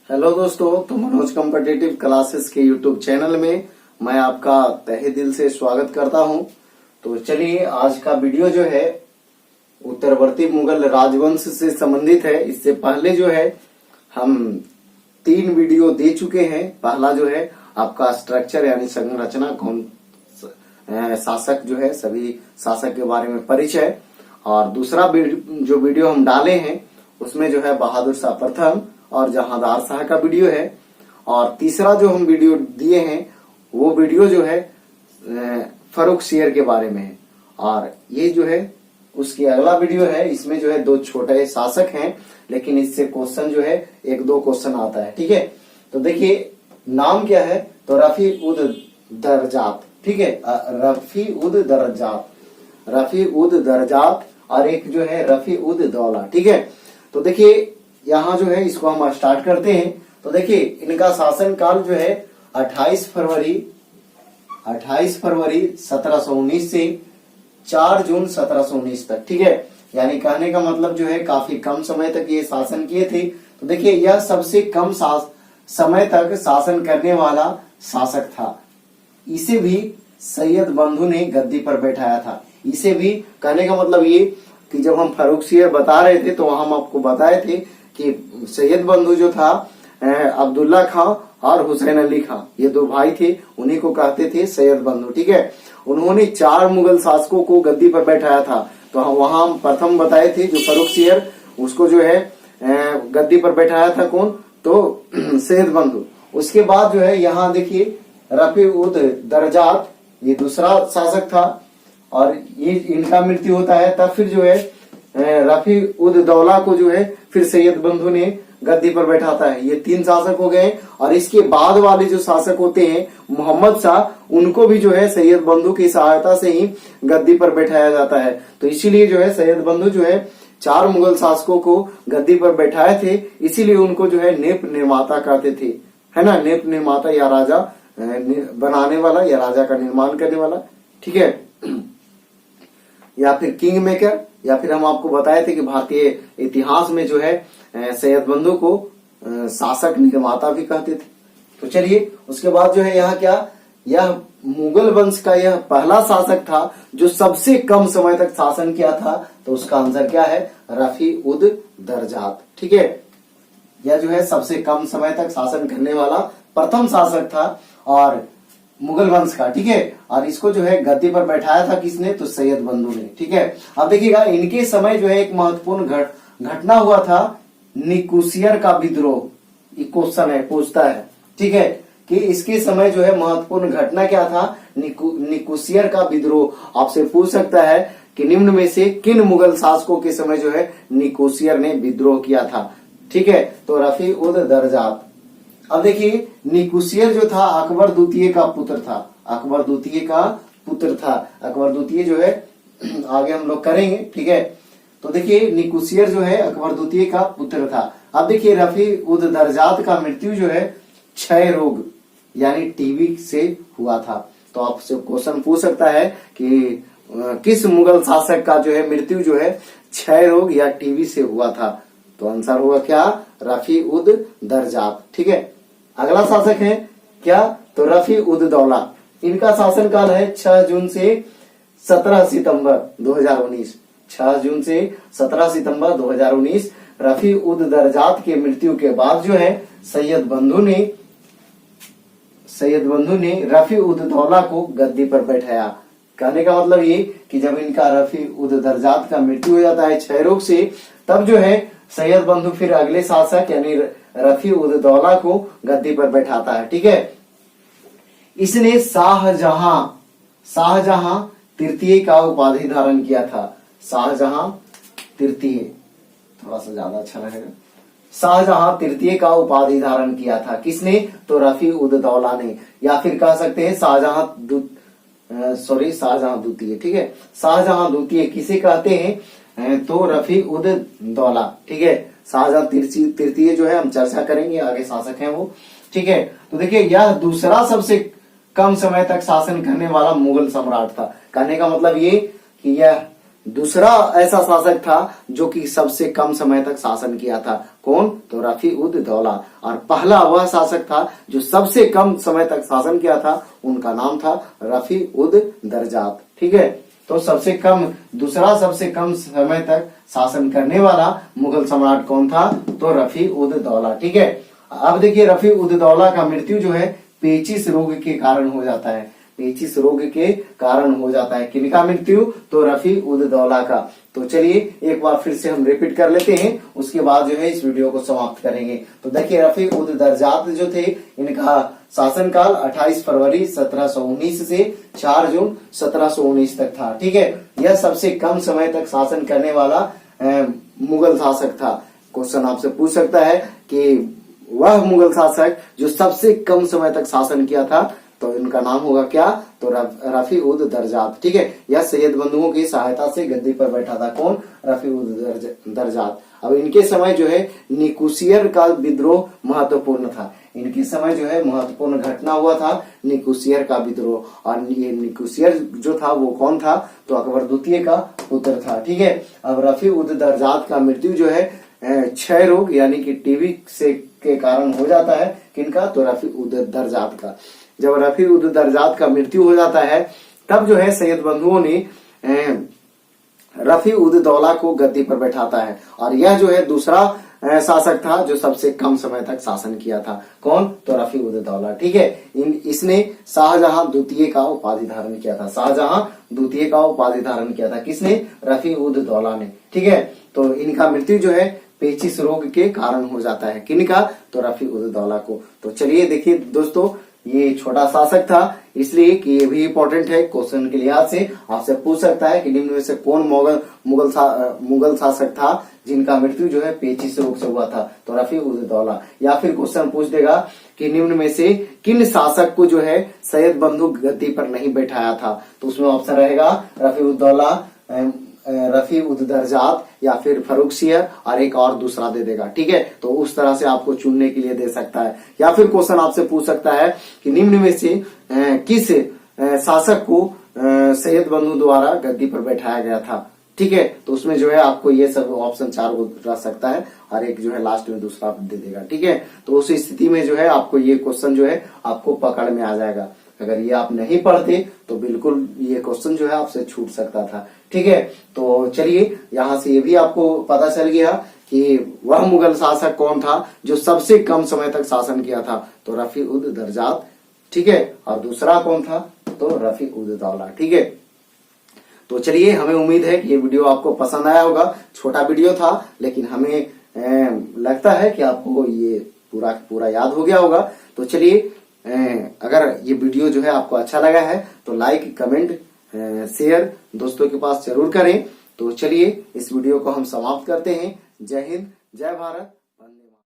Hello दोस्तों, तो Manoj competitive classes के यूट्यूब चैनल में मैं आपका तहे दिल से स्वागत करता हूं। तो चलिए, आज का वीडियो जो है उत्तरवर्ती मुगल राजवंश से संबंधित है। इससे पहले जो है हम 3 वीडियो दे चुके हैं। पहला जो है आपका स्ट्रक्चर यानी संरचना, कौन शासक जो है, सभी शासक के बारे में परिचय, और दूसरा जो वीडियो हम डाले हैं उसमें जो है बहादुर शाह प्रथम और जहांदार शाह का वीडियो है। और तीसरा जो हम वीडियो दिए हैं वो वीडियो जो है फर्रुखसियर के बारे में है। और ये जो है उसकी अगला वीडियो है। इसमें जो है 2 छोटे शासक हैं, लेकिन इससे क्वेश्चन जो है 1-2 क्वेश्चन आता है। ठीक है, तो देखिए नाम क्या है, तो रफी उद दरजात। ठीक है, रफी उद दरजात और एक जो है रफी उद दौला। ठीक है, तो देखिए यहाँ जो है इसको हम स्टार्ट करते हैं। तो देखिए इनका शासन काल जो है 28 फरवरी 1719 से 4 जून 1719 तक। ठीक है, यानी कहने का मतलब जो है काफी कम समय तक ये शासन किए थे। तो देखिए यह सबसे कम समय तक शासन करने वाला शासक था। इसे भी सैयद बंधु ने गद्दी पर बैठाया था। इसे भी कहने का मतलब ये कि जब हम फर्रुखसियर बता रहे थे तो वहां हम आपको बताए थे कि सैयद बंधु जो था अब्दुल्ला खां और हुसैन अली खां, ये 2 भाई थे, उन्हीं को कहते थे सैयद बंधु। ठीक है, उन्होंने 4 मुगल शासकों को गद्दी पर बैठाया था। तो वहां हम प्रथम बताए थे जो फर्रुखसियर, उसको जो है गद्दी पर बैठाया था कौन, तो सैयद बंधु। उसके बाद जो है यहाँ देखिए रफी उद दरजात, ये दूसरा शासक था और ये इनका मृत्यु होता है। तब फिर जो है रफी उद दौला को जो है फिर सैयद बंधु ने गद्दी पर बैठाता है। ये 3 शासक हो गए। और इसके बाद वाले जो शासक होते हैं मोहम्मद शाह, उनको भी जो है सैयद बंधु की सहायता से ही गद्दी पर बैठाया जाता है। तो इसीलिए जो है सैयद बंधु जो है 4 मुगल शासकों को गद्दी पर बैठाए थे, इसीलिए उनको जो है नेप निर्माता कहते थे, है ना। नेप निर्माता या राजा बनाने वाला या राजा का निर्माण करने वाला। ठीक है, या फिर किंग मेकर, या फिर हम आपको बताए थे कि भारतीय इतिहास में जो है सैयद बंधु को शासक निर्माता भी कहते थे। तो चलिए, उसके बाद जो है यहाँ क्या, यह मुगल वंश का यह पहला शासक था जो सबसे कम समय तक शासन किया था। तो उसका आंसर क्या है, रफी उद दरजात। ठीक है, यह जो है सबसे कम समय तक शासन करने वाला प्रथम शासक था और मुगल वंश का। ठीक है, और इसको जो है गद्दी पर बैठाया था किसने, तो सैयद बंधु ने। ठीक है, अब देखिएगा इनके समय जो है एक महत्वपूर्ण घटना हुआ था, निकुसियर का विद्रोह। ये क्वेश्चन है, पूछता है। ठीक है, कि इसके समय जो है महत्वपूर्ण घटना क्या था, निकुसियर का विद्रोह। आपसे पूछ सकता है कि निम्न में से किन मुगल शासकों के समय जो है निकुसियर ने विद्रोह किया था। ठीक है, तो रफी उद दरजात। अब देखिए निकुसियर जो था अकबर द्वितीय का पुत्र था। अकबर द्वितीय जो है आगे हम लोग करेंगे। ठीक है, तो देखिए निकुसियर जो है अकबर द्वितीय का पुत्र था। अब देखिए रफी उद दरजात का मृत्यु जो है क्षय रोग यानी टीबी से हुआ था। तो आपसे क्वेश्चन पूछ सकता है कि किस मुगल शासक का जो है मृत्यु जो है क्षय रोग या टीबी से हुआ था। तो आंसर होगा क्या, रफी उद दरजात। ठीक है, अगला शासक है क्या, तो रफी उद दौला। इनका शासन काल है 6 जून से 17 सितंबर 2019। 6 जून से 17 सितंबर 2019। रफी उद दरजात के मृत्यु के बाद जो है सैयद बंधु ने रफी उद दौला को गद्दी पर बैठाया। कहने का मतलब ये कि जब इनका रफी उद दरजात का मृत्यु हो जाता है क्षय रोग से, तब जो है सैयद बंधु फिर अगले शासक यानी रफी उद दौला को गद्दी पर बैठाता है। ठीक है, इसने शाहजहां तृतीय का उपाधि धारण किया था। शाहजहां तृतीय, थोड़ा सा ज्यादा अच्छा रहेगा। शाहजहां तृतीय का उपाधि धारण किया था किसने, तो रफी उद दौला ने, या फिर कह सकते हैं शाहजहां द्वितीय। ठीक है, शाहजहां द्वितीय किसे कहते हैं, तो रफी उद दौला। ठीक है, शाहजहां तृतीय जो है हम चर्चा करेंगे, आगे शासक हैं वो। ठीक है, तो देखिए यह दूसरा सबसे कम समय तक शासन करने वाला मुगल सम्राट था। कहने का मतलब ये कि यह दूसरा ऐसा शासक था जो कि सबसे कम समय तक शासन किया था। कौन? तो रफी उद दौला। और पहला वह शासक था जो सबसे कम समय तक शासन किया था, उनका नाम था रफी उद दरजात। ठीक है, तो दूसरा सबसे कम समय तक शासन करने वाला मुगल सम्राट कौन था? तो रफी उद दौला। ठीक है, अब देखिए रफी उद दौला का मृत्यु जो है पेचिश रोग के कारण हो जाता है। पेचिश रोग के कारण हो जाता है। किनका मृत्यु? तो रफी उद दौला का। तो चलिए एक बार फिर से हम रिपीट कर लेते हैं, उसके बाद जो है इस वीडियो को समाप्त करेंगे। तो देखिए रफी उद दरजात जो थे, इनका शासनकाल 28 फरवरी 1719 से 4 जून 1719 तक था। ठीक है, यह सबसे कम समय तक शासन करने वाला मुगल शासक था। क्वेश्चन आपसे पूछ सकता है कि वह मुगल शासक जो सबसे कम समय तक शासन किया था, तो इनका नाम होगा क्या? तो रफी उद दरजात। ठीक है, यह सैयद बंधुओं की सहायता से गद्दी पर बैठा था। कौन? रफी उद दरजात। अब इनके समय जो है निकुसियर का विद्रोह महत्वपूर्ण था। इनके समय जो है महत्वपूर्ण घटना हुआ था निकुसियर का विद्रोह। और ये निकुसियर जो था वो कौन था? तो अकबर द्वितीय का पुत्र था। ठीक है, अब रफी उद दरजात का मृत्यु जो है क्षय रोग यानी कि टीबी से के कारण हो जाता है। किनका? तो रफी उद दरजात का। जब रफी उद दरजात का मृत्यु हो जाता है, तब जो है सैयद बंधुओं ने रफी उद दौला को गद्दी पर बैठाता है। और यह जो है दूसरा शासक था जो सबसे कम समय तक शासन किया था। कौन? तो रफी उद दौला। ठीक है, इसने शाहजहां द्वितीय का उपाधि धारण किया था। शाहजहां द्वितीय का उपाधि धारण किया था। किसने? रफी उद दौला ने। ठीक है, तो इनका मृत्यु जो है पेचिश रोग के कारण हो जाता है। किनका? तो रफी उद दौला को। तो चलिए देखिए दोस्तों, ये छोटा शासक था इसलिए कि ये भी इंपॉर्टेंट है। क्वेश्चन के लिहाज से आपसे पूछ सकता है कि निम्न में से कौन मुगल शासक था जिनका मृत्यु जो है पेचिश रोग से हुआ था? तो रफी उद दौला। या फिर क्वेश्चन पूछ देगा कि निम्न में से किन शासक को जो है सैयद बंधु गद्दी पर नहीं बैठाया था? तो उसमें ऑप्शन रहेगा रफी उद दौला, रफी उद दरजात या फिर फर्रुखसियर, और एक और दूसरा दे देगा। ठीक है, तो उस तरह से आपको चुनने के लिए दे सकता है। या फिर क्वेश्चन आपसे पूछ सकता है कि निम्न में से किस शासक को सैयद बंधु द्वारा गद्दी पर बैठाया गया था? ठीक है, तो उसमें जो है आपको ये सब ऑप्शन 4 रह सकता है और एक जो है लास्ट में दूसरा दे देगा। ठीक है, तो उस स्थिति में जो है आपको ये क्वेश्चन जो है आपको पकड़ में आ जाएगा। अगर ये आप नहीं पढ़ते तो बिल्कुल ये क्वेश्चन जो है आपसे छूट सकता था। ठीक है, तो चलिए यहाँ से ये भी आपको पता चल गया कि वह मुगल शासक कौन था जो सबसे कम समय तक शासन किया था? तो रफी उद दरजात। ठीक है, और दूसरा कौन था? तो रफी उद दौला। ठीक है, तो चलिए हमें उम्मीद है कि ये वीडियो आपको पसंद आया होगा। छोटा वीडियो था लेकिन हमें लगता है कि आपको ये पूरा याद हो गया होगा। तो चलिए अगर ये वीडियो जो है आपको अच्छा लगा है तो लाइक, कमेंट, शेयर दोस्तों के पास जरूर करें। तो चलिए इस वीडियो को हम समाप्त करते हैं। जय हिंद, जय भारत।